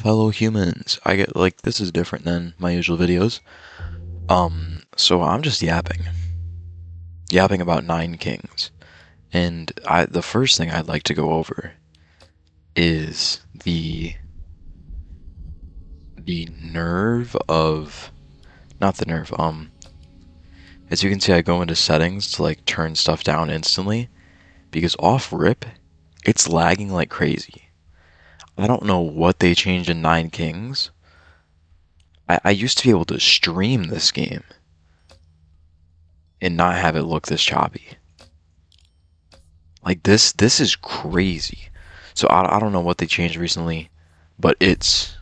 fellow humans? I get like this is different than my usual videos. So I'm just yapping about Nine Kings, and the first thing I'd like to go over is the nerve of not the nerve. As you can see, I go into settings to like turn stuff down instantly because off rip, it's lagging like crazy. I don't know what they changed in Nine Kings. I used to be able to stream this game and not have it look this choppy. Like this is crazy. So I don't know what they changed recently, but it's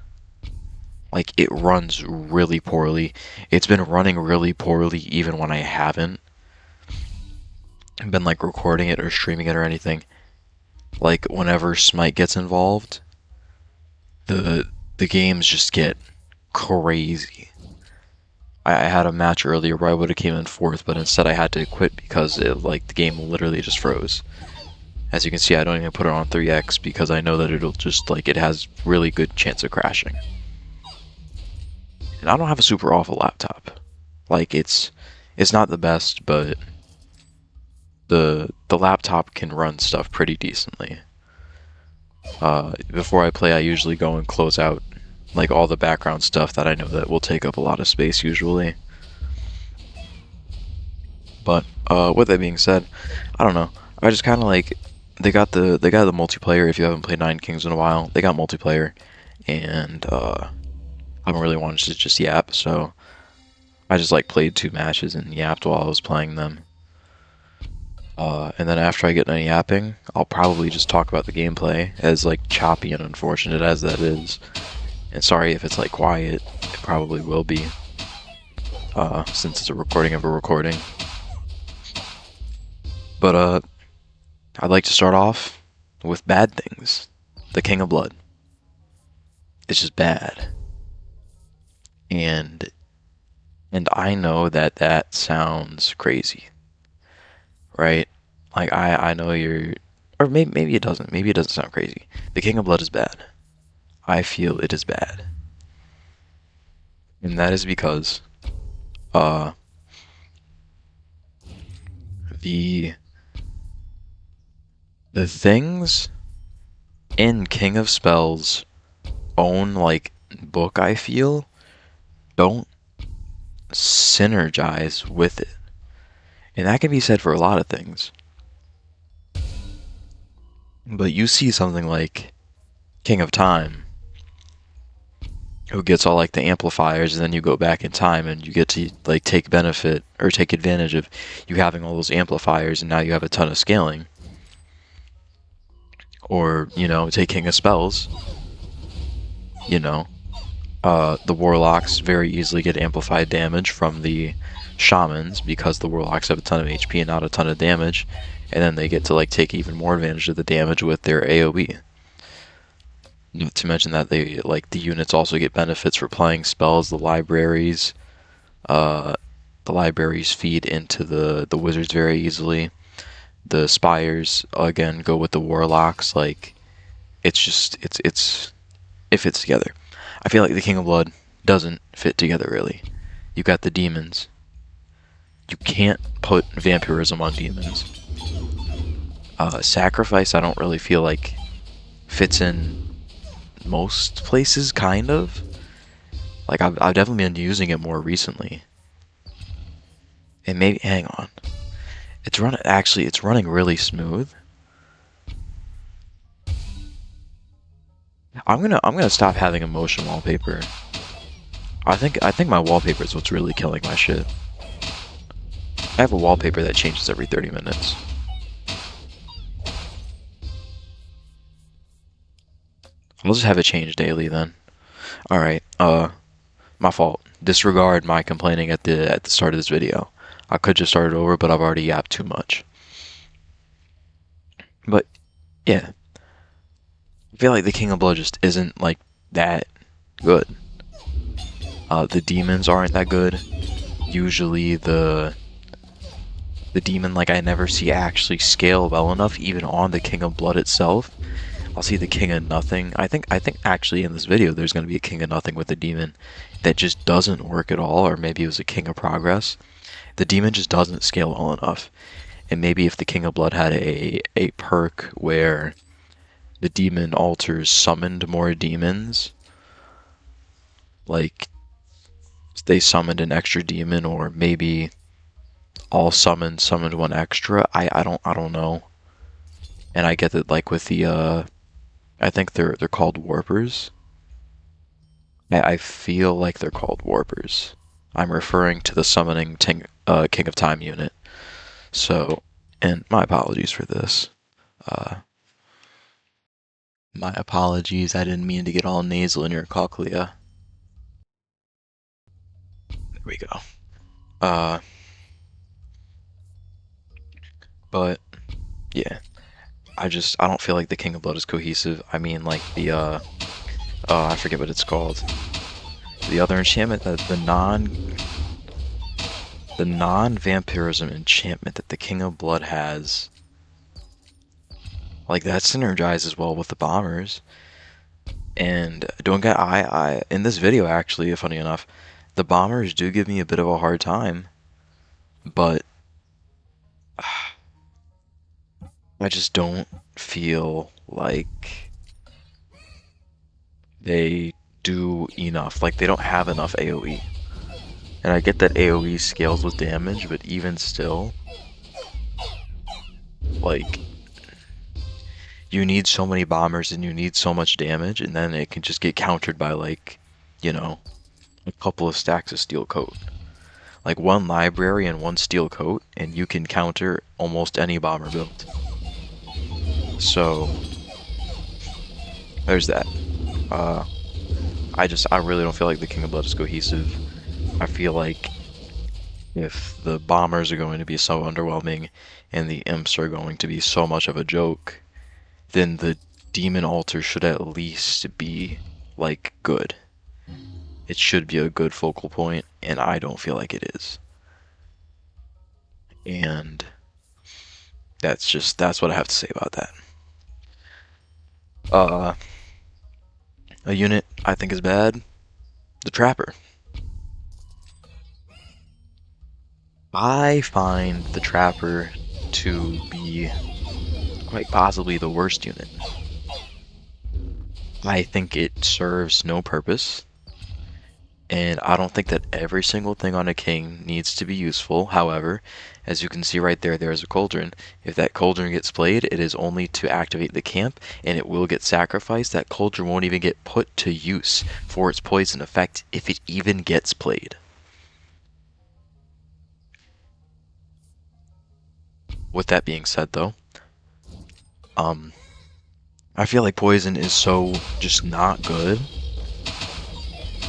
like it runs really poorly. It's been running really poorly even when I haven't been like recording it or streaming it or anything. Like whenever Smite gets involved, the the games just get crazy. I had a match earlier where I would have came in fourth, but instead I had to quit because like the game literally just froze. As you can see, I don't even put it on 3x because I know that it'll just like it has really good chance of crashing. And I don't have a super awful laptop. Like it's not the best, but the laptop can run stuff pretty decently. Before I play, I usually go and close out like all the background stuff that I know that will take up a lot of space usually. But with that being said, I don't know. I just kind of like they got the multiplayer. If you haven't played Nine Kings in a while, they got multiplayer, and I haven't really wanted to just yap, so I just like played 2 matches and yapped while I was playing them. And then after I get done yapping, I'll probably just talk about the gameplay, as like choppy and unfortunate as that is. And sorry if it's like quiet, it probably will be, since it's a recording of a recording. But I'd like to start off with bad things. The King of Blood. It's just bad. And I know that that sounds crazy, right? Like I know you're, or maybe it doesn't. Maybe it doesn't sound crazy. The King of Blood is bad. I feel it is bad, and that is because uh the the things in King of Spells own like book, I feel, don't synergize with it. And that can be said for a lot of things. But you see something like King of Time, who gets all like the amplifiers, and then you go back in time and you get to like take benefit or take advantage of you having all those amplifiers, and now you have a ton of scaling. Or, take King of Spells, you know, the Warlocks very easily get amplified damage from the Shamans because the Warlocks have a ton of HP and not a ton of damage, and then they get to like take even more advantage of the damage with their AoE. Not to mention that they like the units also get benefits for playing spells. The libraries feed into the wizards very easily. The spires again go with the warlocks. Like it fits together. I feel like the King of Blood doesn't fit together really. You got the demons. You can't put vampirism on demons. Sacrifice I don't really feel like fits in most places, kind of. Like I've definitely been using it more recently. And maybe hang on. It's running really smooth. I'm gonna stop having a motion wallpaper. I think my wallpaper is what's really killing my shit. I have a wallpaper that changes every 30 minutes. I'll just have it change daily then. Alright, my fault. Disregard my complaining at the start of this video. I could just start it over, but I've already yapped too much. But yeah, I feel like the King of Blood just isn't like that good. The demons aren't that good. Usually the demon, like, I never see actually scale well enough even on the King of Blood itself. I'll see the king of nothing. I think actually in this video there's gonna be a king of nothing with a demon that just doesn't work at all, or maybe it was a king of progress. The demon just doesn't scale well enough. And maybe if the king of blood had a perk where the demon altars summoned more demons, like they summoned an extra demon, or maybe all summoned one extra. I don't know. And I get that like with the I think they're called warpers. I feel like they're called warpers. I'm referring to the summoning King of Time unit. So, and my apologies for this. Uh, my apologies. I didn't mean to get all nasal in your cochlea. There we go. Uh, but yeah, I don't feel like the King of Blood is cohesive. I mean, like oh, I forget what it's called. The other enchantment, the non-vampirism enchantment that the King of Blood has, like that synergizes well with the bombers. And don't get I in this video actually, funny enough, the bombers do give me a bit of a hard time, but I just don't feel like they do enough. Like they don't have enough AoE. And I get that AoE scales with damage, but even still, like you need so many bombers and you need so much damage, and then it can just get countered by like, you know, a couple of stacks of steel coat. Like one library and one steel coat, and you can counter almost any bomber build. So there's that. Uh, I really don't feel like the King of Blood is cohesive. I feel like if the bombers are going to be so underwhelming and the imps are going to be so much of a joke, then the demon altar should at least be like good. It should be a good focal point, and I don't feel like it is. And that's what I have to say about that. Uh, a unit I think is bad, the Trapper. I find the Trapper to be quite possibly the worst unit. I think it serves no purpose, and I don't think that every single thing on a king needs to be useful. However, as you can see right there, there's a cauldron. If that cauldron gets played, it is only to activate the camp, and it will get sacrificed. That cauldron won't even get put to use for its poison effect if it even gets played. With that being said, though, um, I feel like poison is so just not good.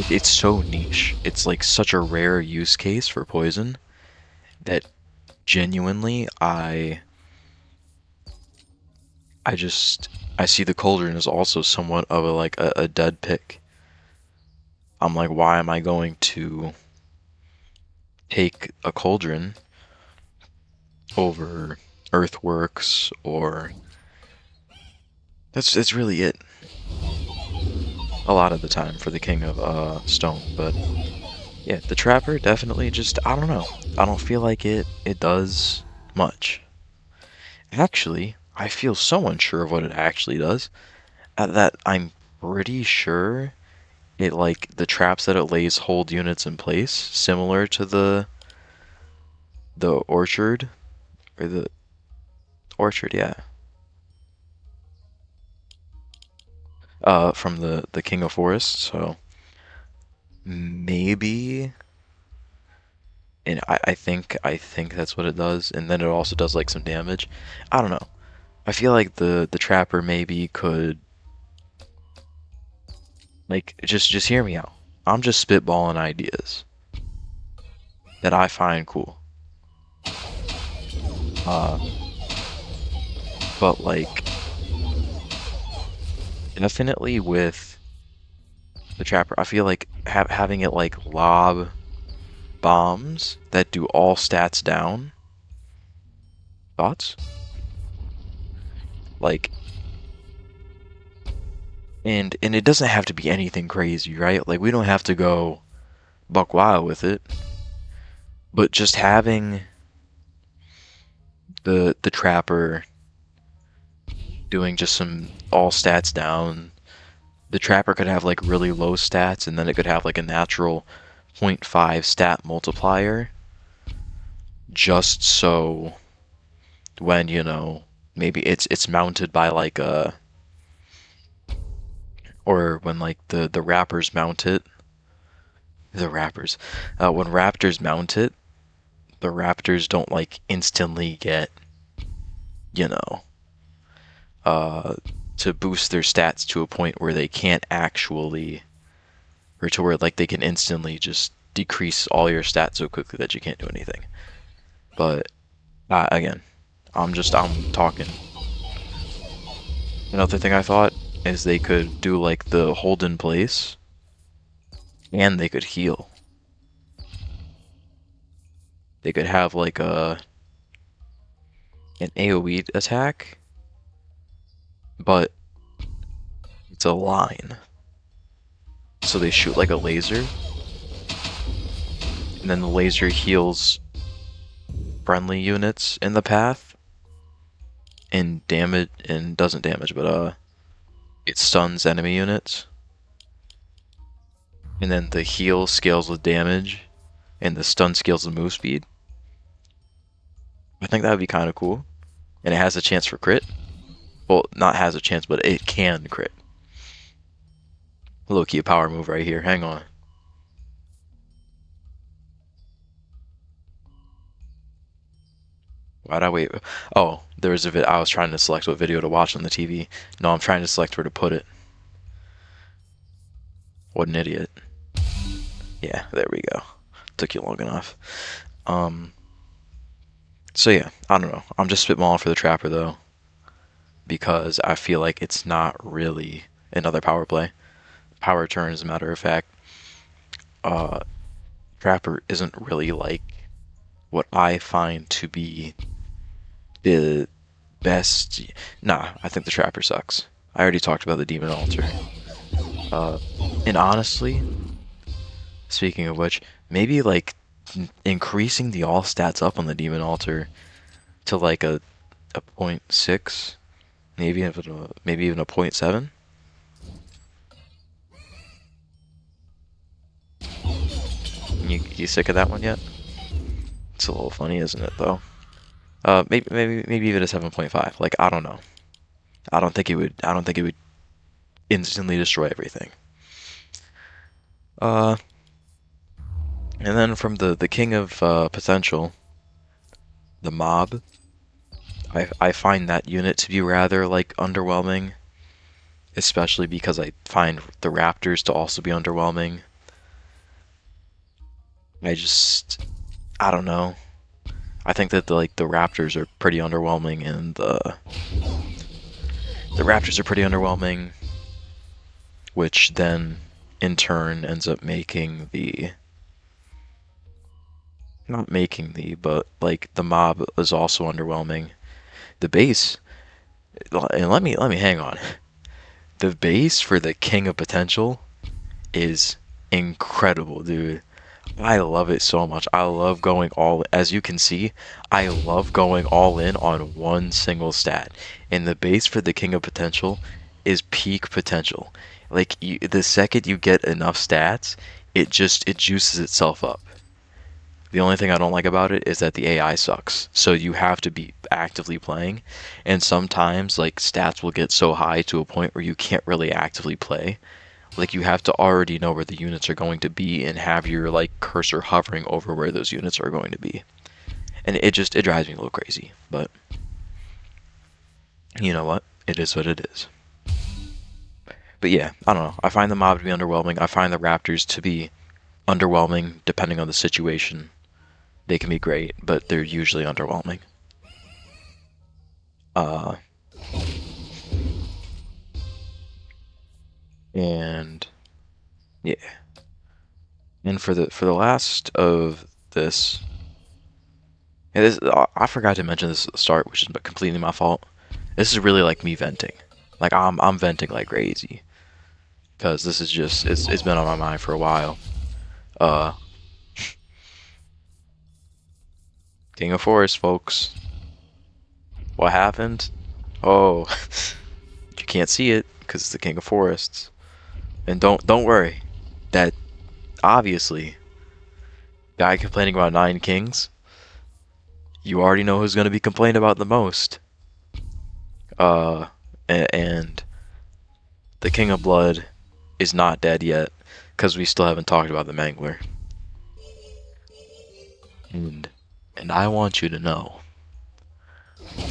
It's so niche. It's like such a rare use case for poison that genuinely I just I see the cauldron as also somewhat of a dead pick. I'm like, why am I going to take a cauldron over earthworks? Or that's really it a lot of the time for the king of stone. But yeah, the trapper definitely just, I don't know, I don't feel like it does much. Actually, I feel so unsure of what it actually does that I'm pretty sure it, like, the traps that it lays hold units in place, similar to the orchard, or the orchard, yeah. From the King of Forests, so maybe, and I think that's what it does, and then it also does like some damage. I don't know. I feel like the trapper maybe could, like, just hear me out. I'm just spitballing ideas that I find cool. Uh, but like definitely with the trapper, I feel like having it like lob bombs that do all stats down. Thoughts? Like And it doesn't have to be anything crazy, right? Like we don't have to go buck wild with it, but just having the trapper doing just some all stats down. The trapper could have like really low stats, and then it could have like a natural zero point 0.5 stat multiplier, just so when, maybe it's mounted by like a, or when like the rappers mount it, the rappers, when raptors mount it, the raptors don't like instantly get, you know, uh, to boost their stats to a point where they can't actually, or to where like they can instantly just decrease all your stats so quickly that you can't do anything. But again, I'm talking. Another thing I thought is they could do like the hold in place, and they could heal. They could have like an AoE attack, but it's a line. So they shoot like a laser, and then the laser heals friendly units in the path and damage, and doesn't damage, but it stuns enemy units. And then the heal scales with damage, and the stun scales with move speed. I think that would be kind of cool. And it has a chance for crit. Well, not has a chance, but it can crit. Low key a power move right here. Hang on. Why'd I wait? Oh, there was a vid. I was trying to select what video to watch on the TV. No, I'm trying to select where to put it. What an idiot. Yeah, there we go. Took you long enough. Um. So yeah, I don't know. I'm just spitballing for the Trapper though, because I feel like it's not really another power play. Power turn, as a matter of fact. Uh, Trapper isn't really like what I find to be the best. Nah, I think the Trapper sucks. I already talked about the Demon Altar. Uh, and honestly, speaking of which, maybe like increasing the all stats up on the Demon Altar to like a point 0.6, maybe even a point 0.7. You sick of that one yet? It's a little funny, isn't it though? Maybe even a 7.5. Like I don't know. I don't think it would. I don't think it would instantly destroy everything. Uh, and then from the king of potential, the mob. I find that unit to be rather like underwhelming, especially because I find the Raptors to also be underwhelming. I don't know. I think that the Raptors are pretty underwhelming, and the Raptors are pretty underwhelming, which then in turn ends up making the, not making the, but like the mob is also underwhelming. The base, and let me hang on. The base for the King of Potential is incredible, dude. I love it so much. I love going all, as you can see, I love going all in on one single stat. And the base for the King of Potential is peak potential. Like the second you get enough stats, it juices itself up. The only thing I don't like about it is that the AI sucks. So you have to be actively playing, and sometimes like stats will get so high to a point where you can't really actively play. Like you have to already know where the units are going to be and have your like cursor hovering over where those units are going to be. And it drives me a little crazy, but you know what? It is what it is. But yeah, I don't know. I find the mob to be underwhelming. I find the Raptors to be underwhelming depending on the situation. They can be great, but they're usually underwhelming. Uh, and yeah. And for the last of this, and this, I forgot to mention this at the start, which is completely my fault. This is really like me venting. Like I'm venting like crazy. because this is just it's been on my mind for a while. Uh, King of Forest, folks. What happened? Oh, you can't see it because it's the King of Forests. And don't worry, that obviously guy complaining about 9 kings. You already know who's gonna be complaining about the most. Uh, and the King of Blood is not dead yet because we still haven't talked about the Mangler. And I want you to know.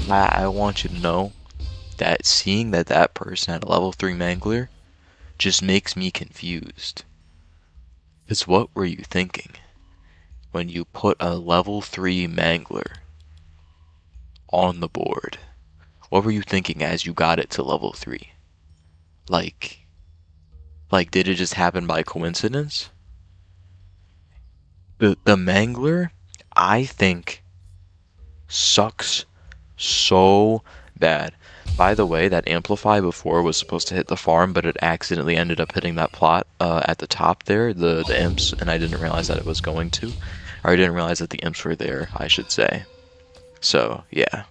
I want you to know that seeing that that person had a level 3 Mangler just makes me confused. Because what were you thinking when you put a level 3 Mangler on the board? What were you thinking as you got it to level 3? Like, did it just happen by coincidence? The Mangler, I think, sucks so bad. By the way, that Amplify before was supposed to hit the farm, but it accidentally ended up hitting that plot at the top there, the imps, and I didn't realize that it was going to. Or I didn't realize that the imps were there, I should say. So, yeah.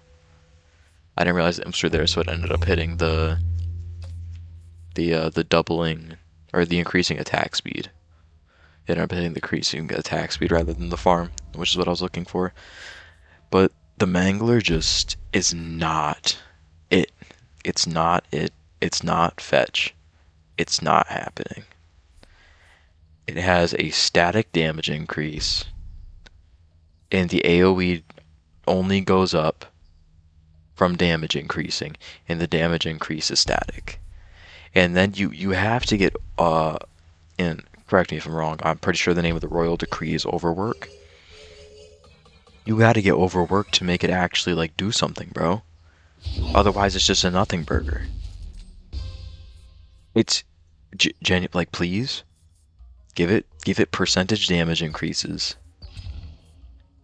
I didn't realize the imps were there, so it ended up hitting the doubling, or the increasing attack speed. It ended up hitting the increasing attack speed rather than the farm, which is what I was looking for. But the Mangler just is not it. It's not it. It's not fetch. It's not happening. It has a static damage increase, and the AoE only goes up from damage increasing, and the damage increase is static. And then you have to get and correct me if I'm wrong. I'm pretty sure the name of the royal decree is overwork. You got to get overworked to make it actually like do something, bro. Otherwise, it's just a nothing burger. It's like please give it percentage damage increases,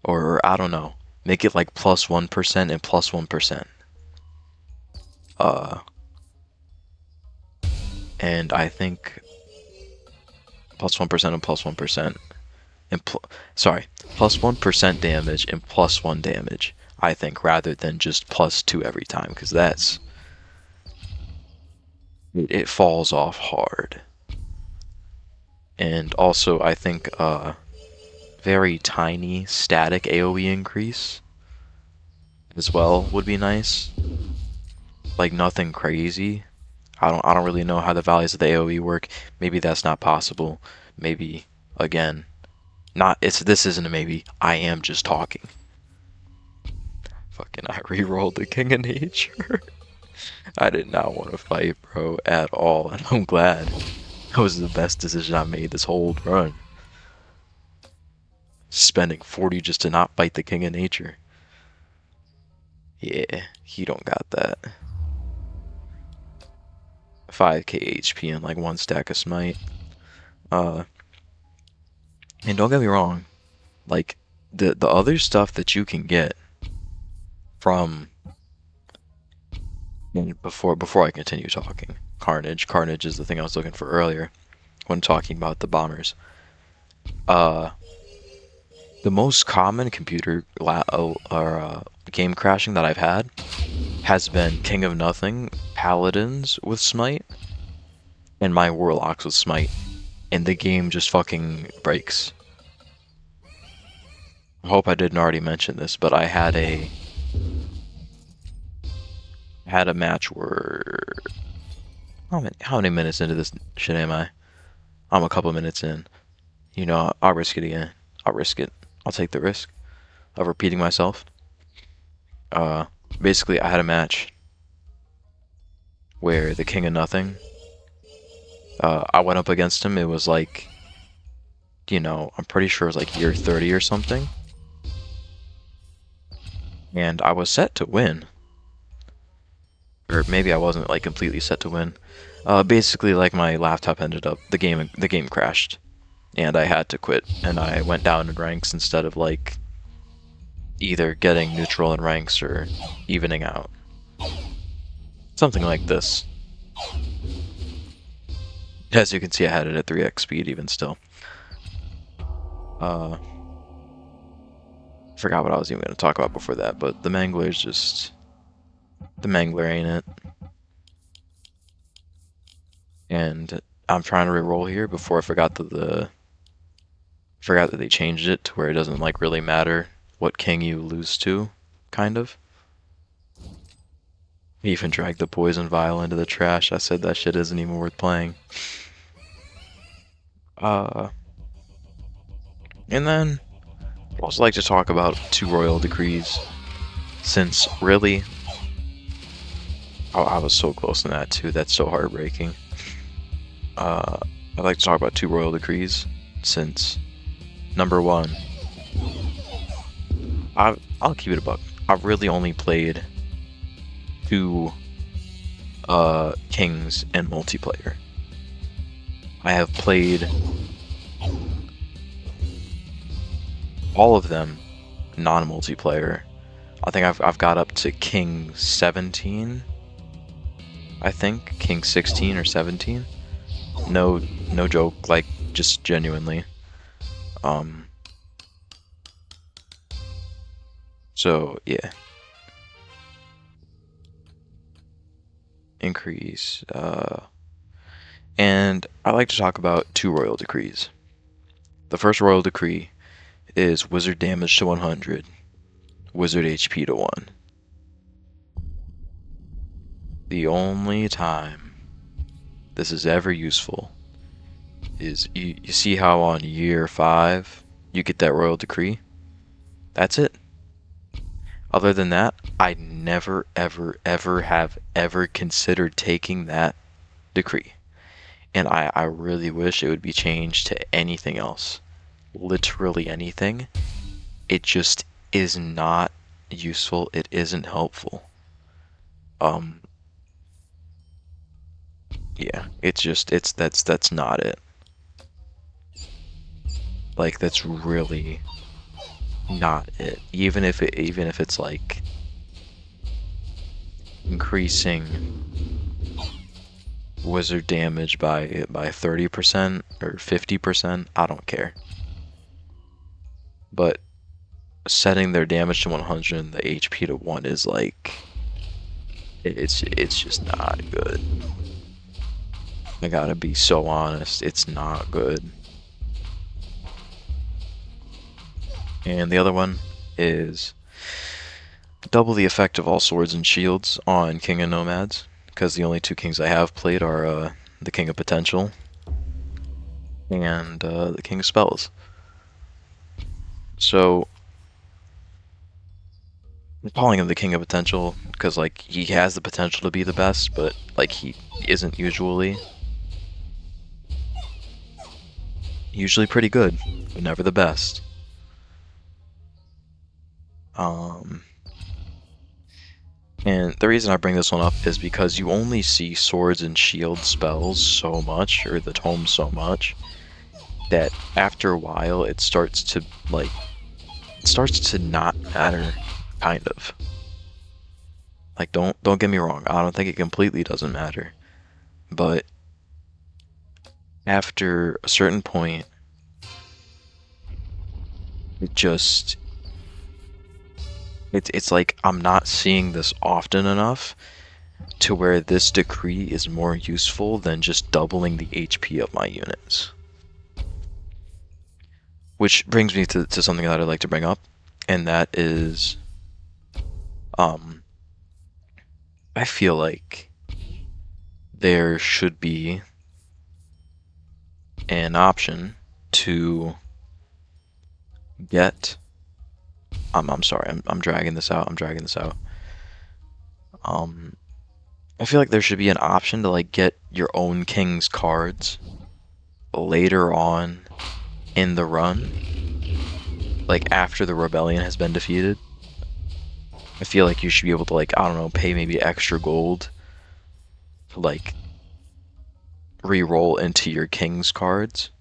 or I don't know, make it like plus 1% and plus 1%. Uh, and I think plus 1% and plus 1% and sorry, plus 1% damage and plus 1 damage. I think rather than just plus 2 every time, because it falls off hard. And also, I think very tiny static AoE increase as well would be nice. Like nothing crazy. I don't really know how the values of the AoE work. Maybe that's not possible. Maybe again, not this isn't a maybe. I am just talking. Fucking I re-rolled the King of Nature. I did not want to fight, bro, at all, and I'm glad. That was the best decision I made this whole run. Spending 40 just to not fight the King of Nature. Yeah, he don't got that. 5k HP and like 1 stack of smite. Uh, and don't get me wrong, like the other stuff that you can get from before I continue talking, Carnage is the thing I was looking for earlier when talking about the bombers. Uh, the most common game crashing that I've had has been King of Nothing, Paladins with Smite, and my Warlocks with Smite, and the game just fucking breaks. I hope I didn't already mention this, but I had a match where how many minutes into this shit am I? I'm a couple minutes in. You know, I'll risk it again. I'll risk it. I'll take the risk of repeating myself. Uh, Basically, I had a match where the King of Nothing. I went up against him. It was like, you know, I'm pretty sure it was like year 30 or something, and I was set to win, or maybe I wasn't like completely set to win. Basically, like my laptop ended up the game crashed, and I had to quit, and I went down in ranks instead of like either getting neutral in ranks or evening out. Something like this. As you can see, I had it at 3x speed even still. Uh, Forgot what I was even going to talk about before that, but the Mangler is just... The Mangler ain't it. And I'm trying to re-roll here before I forgot that they changed it to where it doesn't like really matter what king you lose to, kind of. Even dragged the poison vial into the trash. I said that shit isn't even worth playing. Uh, and then I'd also like to talk about 2 royal decrees, since really, oh, I was so close to that too. That's so heartbreaking. I'd like to talk about 2 royal decrees, since number one, I'll keep it a buck. I've really only played 2 kings in multiplayer. I have played all of them non-multiplayer. I think I've got up to King 17. I think King 16 or 17. No joke, like just genuinely. So yeah. Increase. And I like to talk about 2 royal decrees. The first royal decree is wizard damage to 100, wizard HP to 1. The only time this is ever useful is you see how on year 5 you get that royal decree? That's it. Other than that, I never ever have ever considered taking that decree. And I really wish it would be changed to anything else. Literally anything. It just is not useful. It isn't helpful. Yeah, that's not it. Like that's really not it. Even if it's like increasing wizard damage by 30% or 50%, I don't care. But setting their damage to 100 and the HP to 1 is like it's just not good. I gotta be so honest, it's not good. And the other one is double the effect of all swords and shields on King of Nomads, because the only 2 kings I have played are the King of Potential and the King of Spells. So I'm calling him the King of Potential because like he has the potential to be the best, but like he isn't usually. Usually pretty good, but never the best. And the reason I bring this one up is because you only see swords and shield spells so much, or the tomes so much, that after a while it starts to not matter, kind of. Like don't get me wrong, I don't think it completely doesn't matter. But after a certain point, it's like I'm not seeing this often enough to where this decree is more useful than just doubling the HP of my units. Which brings me to something that I'd like to bring up, and that is, I feel like there should be an option to get. I'm sorry, I'm dragging this out. I feel like there should be an option to like get your own king's cards later on in the run, like after the rebellion has been defeated. I feel like you should be able to like, I don't know, pay maybe extra gold to like re-roll into your king's cards.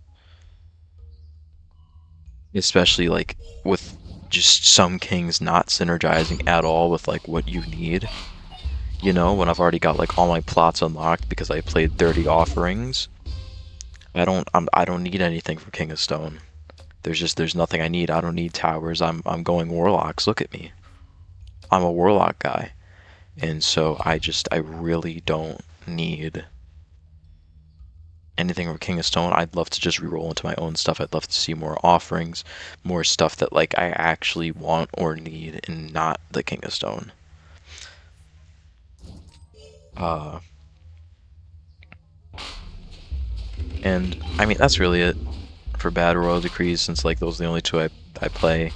Especially like with just some kings not synergizing at all with like what you need. You know, when I've already got like all my plots unlocked because I played 30 offerings, I don't need anything for King of Stone. There's nothing I need. I don't need towers. I'm going warlocks. Look at me. I'm a warlock guy. And so I really don't need anything from King of Stone. I'd love to just reroll into my own stuff. I'd love to see more offerings, more stuff that like I actually want or need and not the King of Stone. Uh and I mean that's really it for bad royal decrees since like those are the only two I play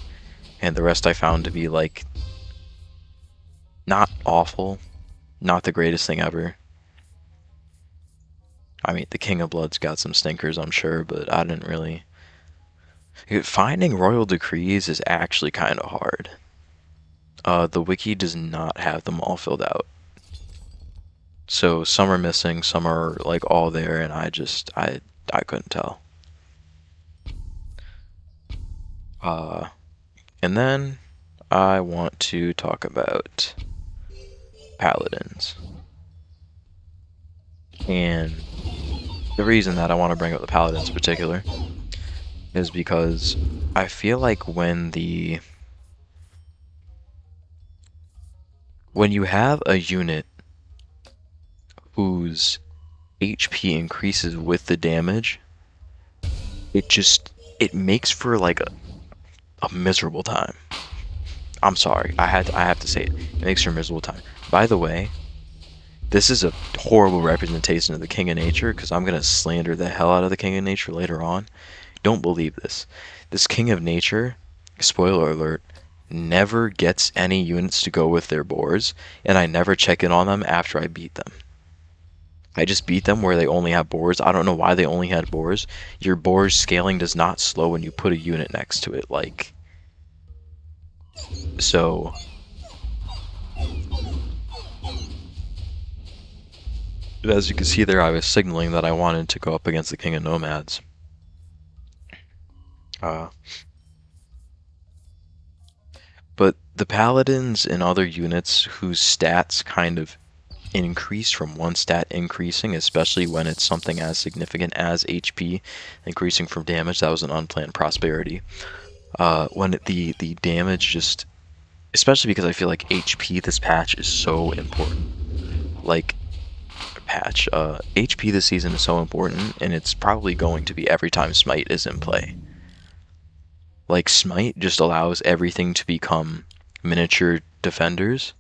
and the rest I found to be like not awful, not the greatest thing ever. I mean, the King of Blood's got some stinkers, I'm sure, but I didn't really. Finding royal decrees is actually kind of hard. The wiki does not have them all filled out. So some are missing, some are like all there, and I couldn't tell. Uh, and then I want to talk about paladins. And the reason that I want to bring up the paladins in particular is because I feel like when you have a unit whose HP increases with the damage, it makes for like a miserable time. I'm sorry, I have to say it. It makes for a miserable time. By the way, this is a horrible representation of the King of Nature because I'm gonna slander the hell out of the King of Nature later on. Don't believe this. This King of Nature, spoiler alert, never gets any units to go with their boars, and I never check in on them after I beat them. I just beat them where they only have boars. I don't know why they only had boars. Your boar's scaling does not slow when you put a unit next to it. Like, so as you can see there, I was signaling that I wanted to go up against the King of Nomads. Uh, but the paladins and other units whose stats kind of increase from one stat increasing, especially when it's something as significant as HP increasing from damage, that was an unplanned prosperity. When the damage just, especially because I feel like HP this patch is so important. Like HP this season is so important, and it's probably going to be every time Smite is in play. Like Smite just allows everything to become miniature defenders,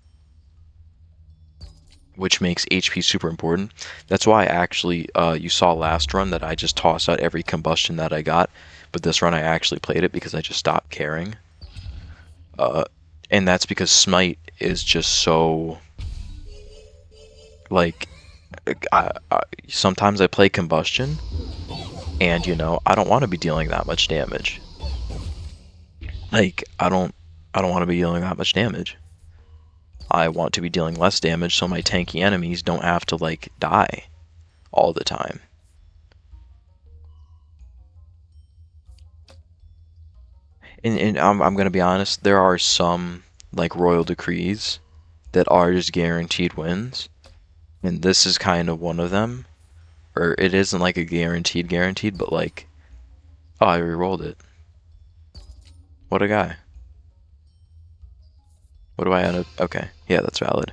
which makes HP super important. That's why actually you saw last run that I just tossed out every combustion that I got, but this run I actually played it because I just stopped caring. And that's because Smite is just so like sometimes I play combustion and I don't want to be dealing that much damage. Like I don't want to be dealing that much damage. I want to be dealing less damage so my tanky enemies don't have to like die all the time. And I'm gonna be honest, there are some like royal decrees that are just guaranteed wins, and this is kind of one of them. Or it isn't like a guaranteed, but like, oh, I re-rolled it. What a guy. What do I add? Okay, yeah, that's valid.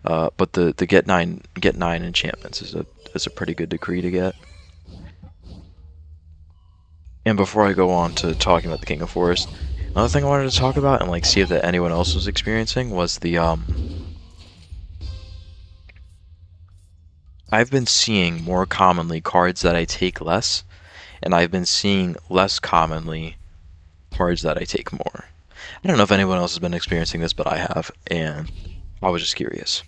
But the get nine enchantments is a pretty good decree to get. And before I go on to talking about the King of Forest, another thing I wanted to talk about and like see if that anyone else was experiencing was the I've been seeing more commonly cards that I take less, and I've been seeing less commonly cards that I take more. I don't know if anyone else has been experiencing this, but I have, and I was just curious.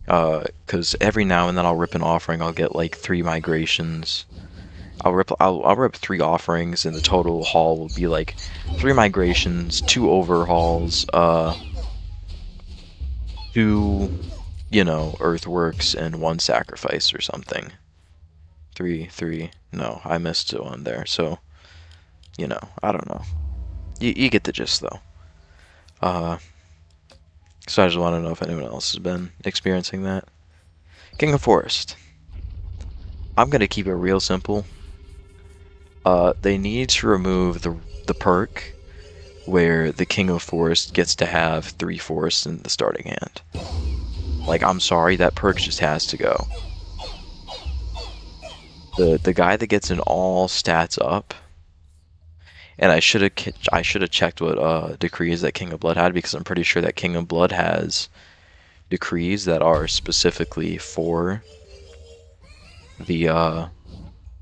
Because every now and then I'll rip an offering, I'll get like 3 migrations. I'll rip 3 offerings, and the total haul will be like 3 migrations, 2 overhauls, 2, earthworks, and 1 sacrifice or something. Three. No, I missed one there. So, I don't know. You get the gist though. Uh, so I just want to know if anyone else has been experiencing that. King of Forest. I'm gonna keep it real simple. They need to remove the perk where the King of Forest gets to have 3 forests in the starting hand. Like, I'm sorry, that perk just has to go. The guy that gets an all stats up, and I should have checked what decrees that King of Blood had, because I'm pretty sure that King of Blood has decrees that are specifically for the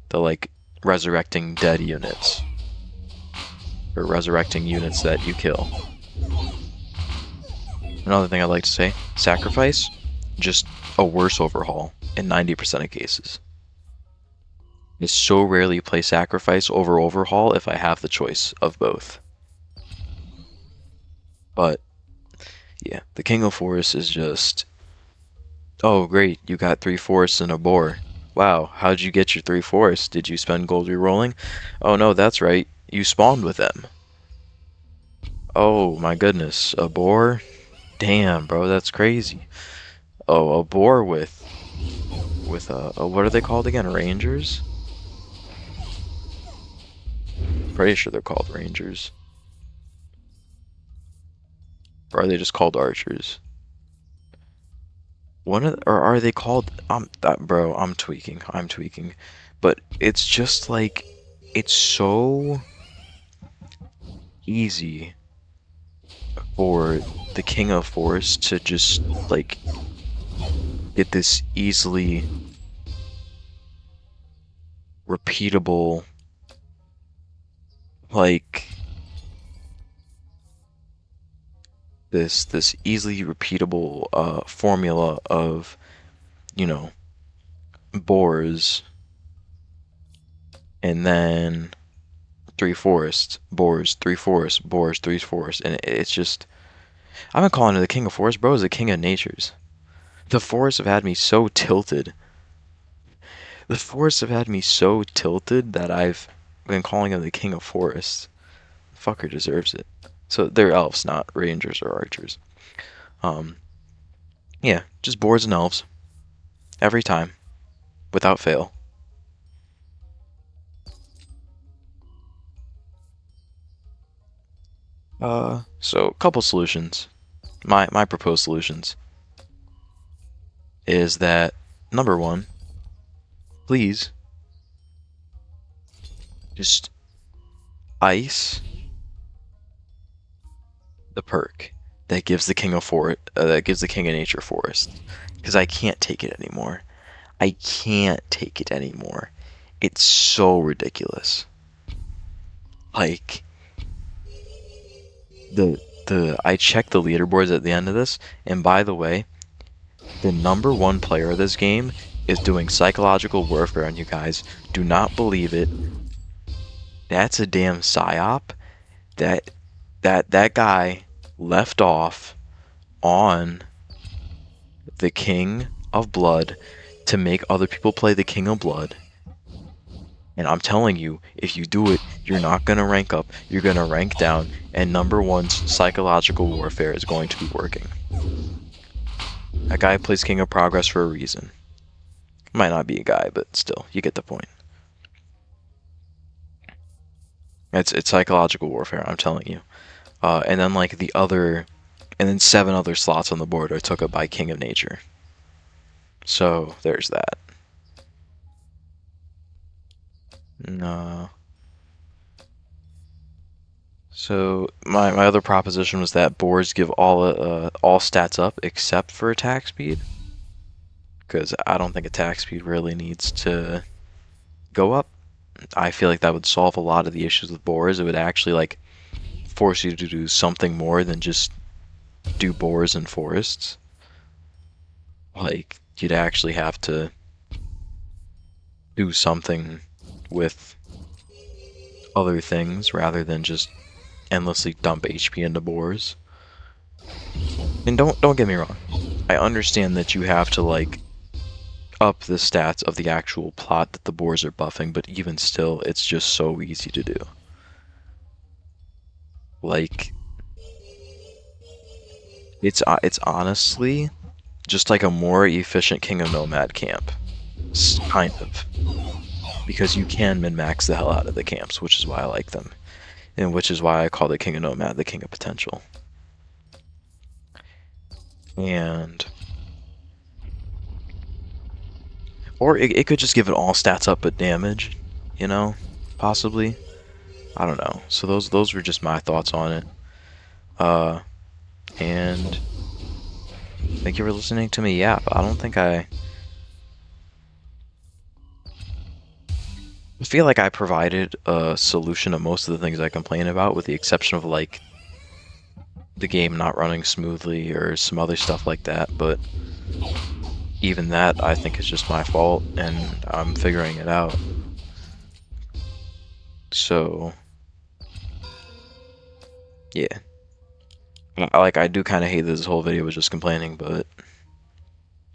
the like resurrecting dead units, or resurrecting units that you kill. Another thing I'd like to say, sacrifice, just a worse overhaul in 90% of cases. I so rarely play sacrifice over overhaul if I have the choice of both. But yeah, the King of Forest is just, oh great, you got 3 forests and a boar. Wow, how'd you get your 3 forests? Did you spend gold rerolling? Oh no, that's right, you spawned with them. Oh my goodness, a boar? Damn, bro, that's crazy. Oh, a boar with what are they called again? Rangers? Pretty sure they're called rangers. Or are they just called archers? Or are they called? Bro, I'm tweaking. I'm tweaking. But it's just like, it's so easy for the King of Force to just like get this easily repeatable, like this easily repeatable formula of, you know, boars, and then 3 forests, boars, 3 forests, boars, 3 forests, and it's just, I've been calling it the King of Forests, bro, is the King of Natures. The forests have had me so tilted. The forests have had me so tilted that I've been calling him the King of Forests. The fucker deserves it. So they're elves, not rangers or archers. Um, yeah, just boars and elves every time, without fail. So a couple solutions. My proposed solutions is that, number one, please just ice the perk that gives the King of Nature forest, because I can't take it anymore. I can't take it anymore. It's so ridiculous. Like, the I checked the leaderboards at the end of this, and by the way, the number one player of this game is doing psychological warfare on you guys. Do not believe it. That's a damn psyop. That that guy left off on the King of Blood to make other people play the King of Blood. And I'm telling you, if you do it, you're not going to rank up, you're going to rank down, and number one's psychological warfare is going to be working. That guy plays King of Progress for a reason. Might not be a guy, but still, you get the point. It's psychological warfare, I'm telling you. And then like and then 7 other slots on the board are took up by King of Nature. So there's that. No. So my other proposition was that boards give all stats up except for attack speed, because I don't think attack speed really needs to go up. I feel like that would solve a lot of the issues with boars. It would actually like force you to do something more than just do boars and forests. Like, you'd actually have to do something with other things rather than just endlessly dump HP into boars. And don't get me wrong. I understand that you have to like up the stats of the actual plot that the boars are buffing, but even still, it's just so easy to do. Like, it's honestly just like a more efficient King of Nomad camp. Kind of. Because you can min-max the hell out of the camps, which is why I like them. And which is why I call the King of Nomad the King of Potential. And or it could just give it all stats up but damage, you know? Possibly. I don't know. So those were just my thoughts on it. Uh and thank you for listening to me yap. I don't think I feel like I provided a solution to most of the things I complain about, with the exception of like the game not running smoothly or some other stuff like that, but even that I think is just my fault and I'm figuring it out. So yeah. Like I do kind of hate that this whole video was just complaining, but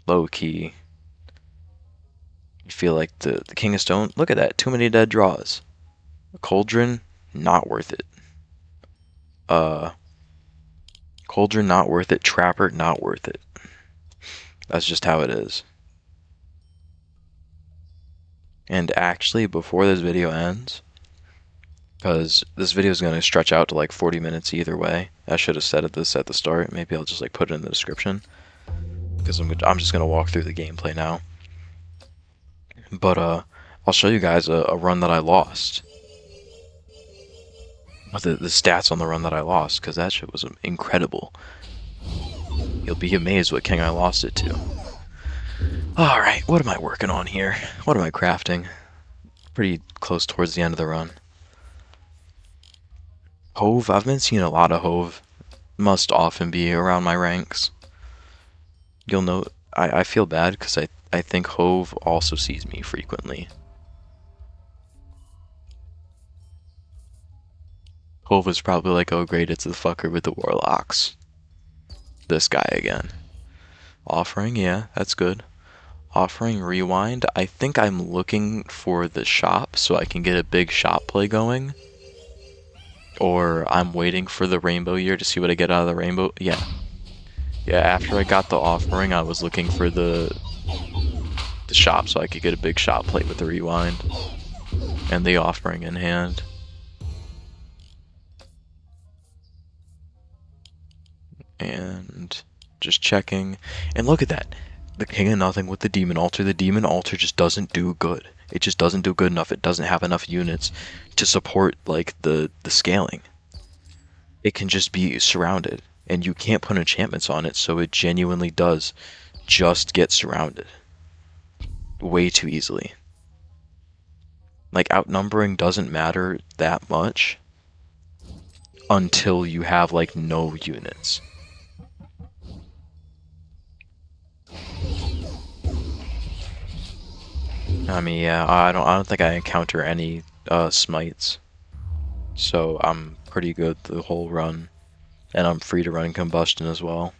low key I feel like the King of Stone, look at that, too many dead draws. Cauldron, not worth it. Uh Cauldron, not worth it. Trapper, not worth it. That's just how it is. And actually, before this video ends, because this video is going to stretch out to like 40 minutes either way. I should have said this at the start. Maybe I'll just like put it in the description, because I'm just going to walk through the gameplay now. But I'll show you guys a run that I lost. The stats on the run that I lost, because that shit was incredible. You'll be amazed what king I lost it to. Alright, what am I working on here? What am I crafting? Pretty close towards the end of the run. Hove, I've been seeing a lot of Hove. Must often be around my ranks. You'll note, I feel bad because I think Hove also sees me frequently. Hove is probably like, oh great, it's the fucker with the warlocks. This guy again. Offering, yeah, that's good. Offering rewind, I think I'm looking for the shop so I can get a big shop play going. Or I'm waiting for the rainbow year to see what I get out of the rainbow. Yeah. Yeah, after I got the offering, I was looking for the shop so I could get a big shop plate with the rewind. And the offering in hand. And just checking. And look at that. The King of Nothing with the Demon Altar. The Demon Altar just doesn't do good. It just doesn't do good enough. It doesn't have enough units to support like the scaling. It can just be surrounded, and you can't put enchantments on it, so it genuinely does just get surrounded way too easily. Like, outnumbering doesn't matter that much until you have like no units. I mean, yeah, I don't think I encounter any smites, so I'm pretty good the whole run, and I'm free to run combustion as well.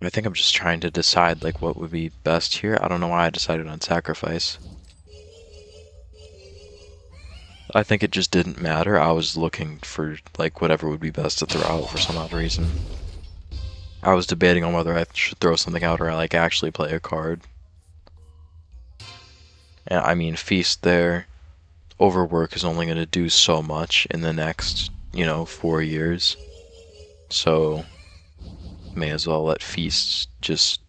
I think I'm just trying to decide like what would be best here. I don't know why I decided on sacrifice. I think it just didn't matter. I was looking for like whatever would be best to throw out for some odd reason. I was debating on whether I should throw something out or like actually play a card. And I mean, feast there. Overwork is only going to do so much in the next, 4 years. So may as well let feasts just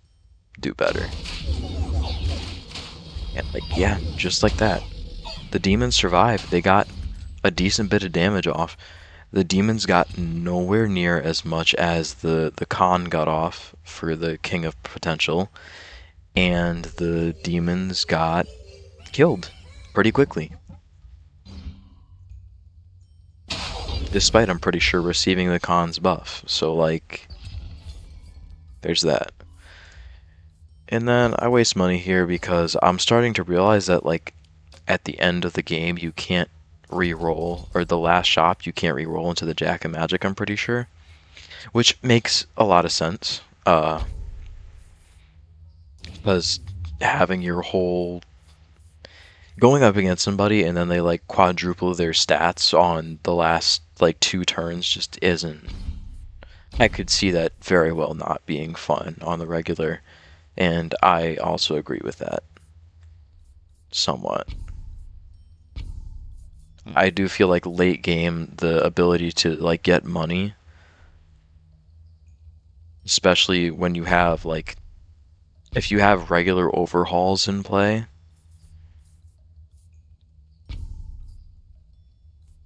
do better. And like, yeah, just like that. The demons survived. They got a decent bit of damage off. The demons got nowhere near as much as the Khan got off for the King of Potential, and the demons got killed pretty quickly. Despite, I'm pretty sure, receiving the Khan's buff. So, like, there's that. And then I waste money here because I'm starting to realize that, like, at the end of the game, you can't re-roll, or the last shop, you can't re-roll into the Jack of Magic, I'm pretty sure. Which makes a lot of sense. Because having your whole going up against somebody and then they like quadruple their stats on the last like two turns just isn't. I could see that very well not being fun on the regular, and I also agree with that somewhat. I do feel like late game the ability to like get money, especially when you have like if you have regular overhauls in play,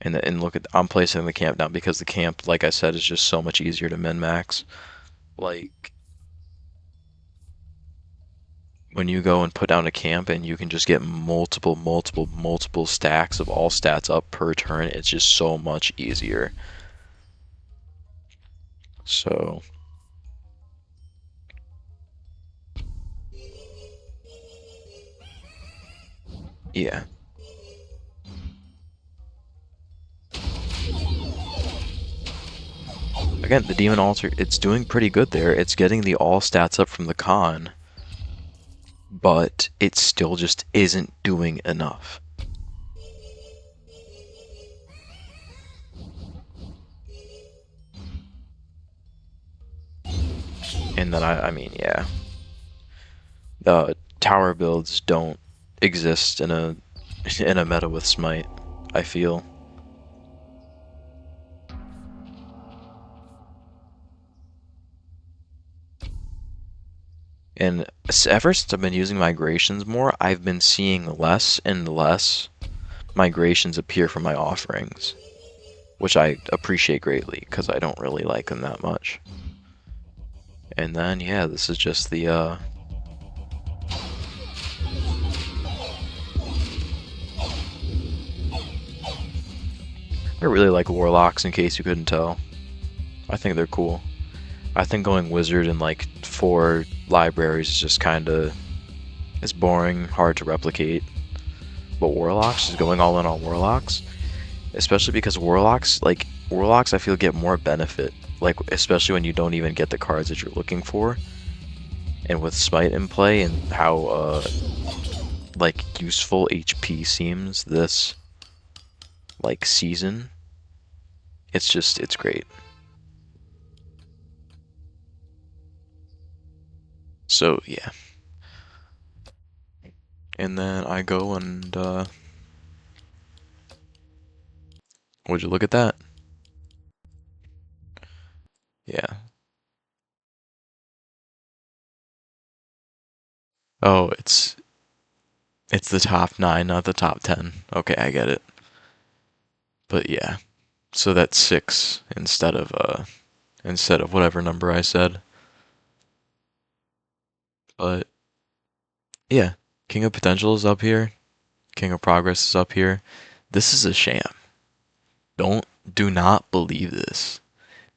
and look at I'm placing the camp down because the camp, like I said, is just so much easier to min max. Like when you go and put down a camp and you can just get multiple stacks of all stats up per turn, it's just so much easier. So yeah. Again, the Demon Altar, it's doing pretty good there. It's getting the all stats up from the con, but it still just isn't doing enough. And then I mean, yeah, tower builds don't exist in a in a meta with Smite, I feel. And ever since I've been using migrations more, I've been seeing less and less migrations appear from my offerings, which I appreciate greatly because I don't really like them that much. And then, yeah, this is just the, I really like Warlocks in case you couldn't tell. I think they're cool. I think going Wizard in like 4 libraries is just kinda, it's boring, hard to replicate. But Warlocks, is going all in on Warlocks, especially because Warlocks I feel get more benefit, like especially when you don't even get the cards that you're looking for, and with Smite in play and how like useful HP seems this like season, it's great. So yeah, and then I go and would you look at that? Yeah. Oh, it's the top 9, not the top 10. Okay, I get it. But yeah, so that's 6 instead of whatever number I said. But yeah, King of Potential is up here. King of Progress is up here. This is a sham. Do not believe this.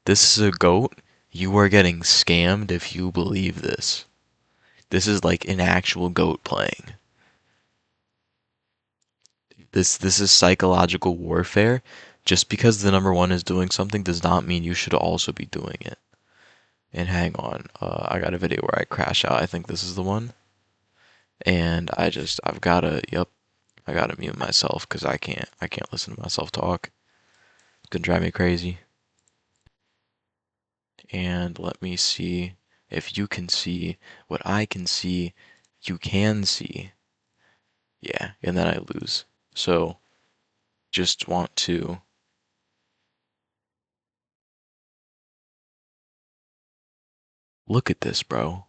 This is a goat. You are getting scammed if you believe this. This is like an actual goat playing. This is psychological warfare. Just because the number one is doing something does not mean you should also be doing it. And hang on, I got a video where I crash out. I think this is the one. And I've gotta, yep, I gotta mute myself because I can't listen to myself talk. It's gonna drive me crazy. And let me see if you can see what I can see. You can see, yeah, and then I lose. So just want to look at this, bro.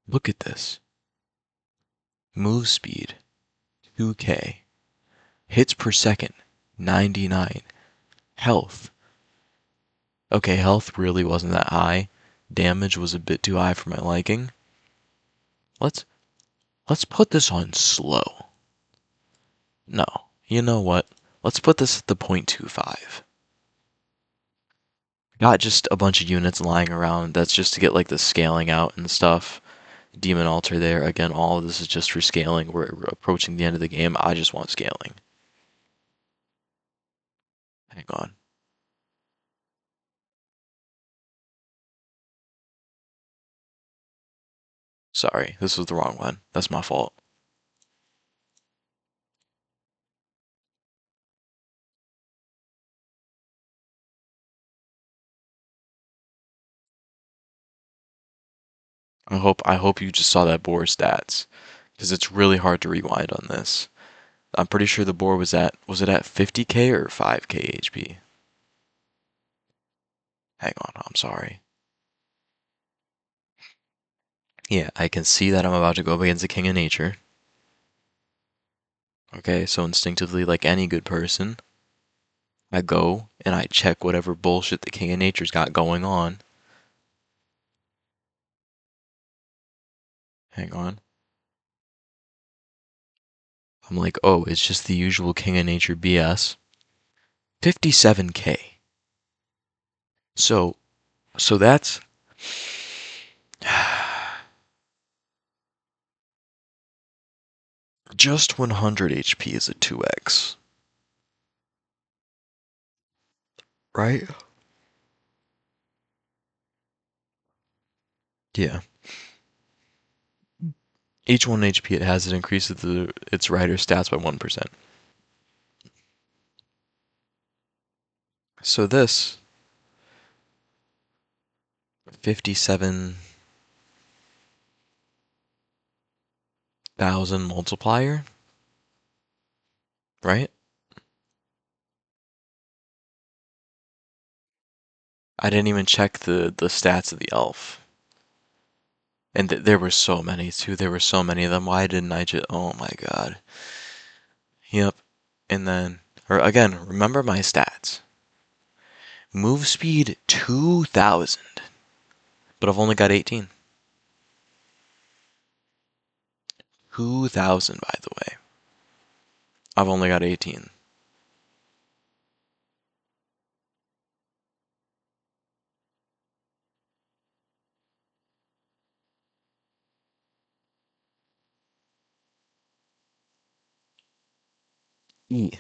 Look at this. Move speed, 2K. Hits per second, 99. Health. Okay, health really wasn't that high. Damage was a bit too high for my liking. Let's let's put this on slow. No, you know what? Let's put this at the 0.25. Got just a bunch of units lying around. That's just to get like the scaling out and stuff. Demon Altar there. Again, all of this is just for scaling. We're approaching the end of the game. I just want scaling. Hang on. Sorry, this was the wrong one. That's my fault. I hope you just saw that boar stats, because it's really hard to rewind on this. I'm pretty sure the boar was it at 50k or 5k HP? Hang on, I'm sorry. Yeah, I can see that I'm about to go up against the King of Nature. Okay, so instinctively, like any good person, I go and I check whatever bullshit the King of Nature's got going on. Hang on. I'm like, oh, it's just the usual King of Nature BS. 57k. So, so that's just 100 HP is a 2x, right? Yeah. Each 1 HP it has, it increases its rider stats by 1%. So this 57,000 multiplier, right? I didn't even check the stats of the elf. And there were so many too. There were so many of them. Why didn't I just? Oh my god. Yep. And then, or again, remember my stats. Move speed 2,000, but I've only got 18. 2,000, by the way. I've only got 18. E.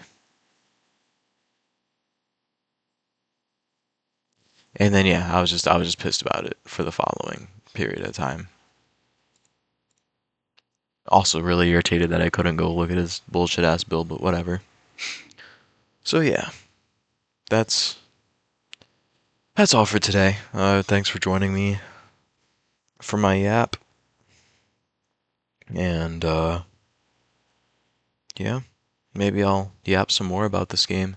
And then yeah, I was just pissed about it for the following period of time. Also really irritated that I couldn't go look at his bullshit ass build, but whatever. So yeah, that's that's all for today. Thanks for joining me for my yap, and yeah, maybe I'll yap some more about this game